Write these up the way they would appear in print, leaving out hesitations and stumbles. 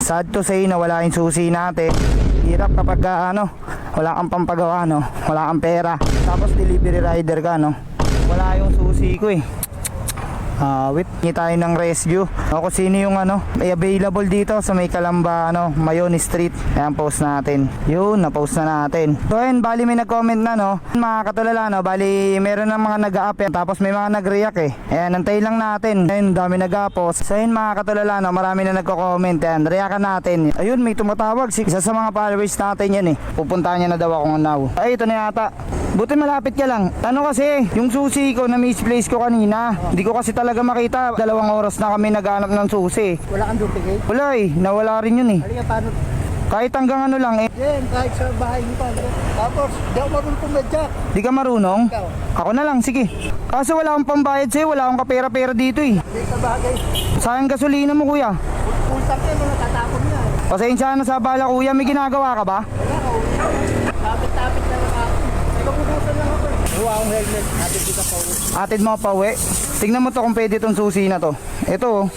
Sad to say na wala yung susi natin. Hirap kapag wala kang pampagawa, no? Wala kang pera. Tapos delivery rider ka, no? Wala yung susi ko eh. Wait, hingi tayo ng rescue. Kung sino yung may available dito sa may Calamba, Mayon Street. Ayan, post natin. Yun, na-post na natin. So ayun, bali may nag-comment na, mga katulala, bali meron ng mga nag-up, tapos may mga nag-react eh. Ayan, antay lang natin. Ayun, dami nag-post. So ayun, mga katulala, marami na nagko-comment. Ayan, reactan natin. Ayun, may tumatawag. Isa sa mga followers natin yan eh. Pupuntahan niya na daw ako now. Ay, ito na yata. Buti malapit ka lang. Kasi, yung susi ko na misplace ko kanina. Hindi ko kasi talaga makita. 2 oras na kami naghanap ng susi. Wala kang duplicate? Wala eh. Nawala rin yun eh. Halika, paano? Kahit hanggang lang eh. Yan, kahit sa bahay mo pa. Tapos, di ako marunong pumadyak. Di ka marunong? Ikaw? Ako na lang, sige. Kaso wala akong pambayad sa'yo. Wala akong kapera-pera dito eh. Hindi ka bagay. Sayang gasolina mo kuya. Pulsak yan, mga tatapon niya. Pasensya na sa bala kuya. May ginagawa ka ba? Wala ka, tapit-tapit na lang ako. Nagpupusan lang ako eh. Huwa akong helmet, hatid kita pa uwi. Atid mo pa uwi. Tingnan mo to kung pwede tong susi na to. Ito,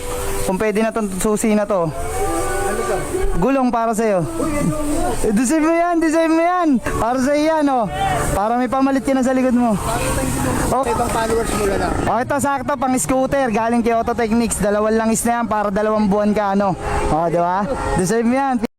kung pwede na tong susi na to. Ano ka? Gulong para sa'yo. Uy, ano mo? Design mo yan, design mo yan. Para sa'yo yan, Para may pamalit ka na sa likod mo. Oh. Ibang followers mo lang. O ito sakto, pang scooter. Galing kay Auto Techniques. 2 langis na yan para 2 buwan ka, di ba? Design mo yan.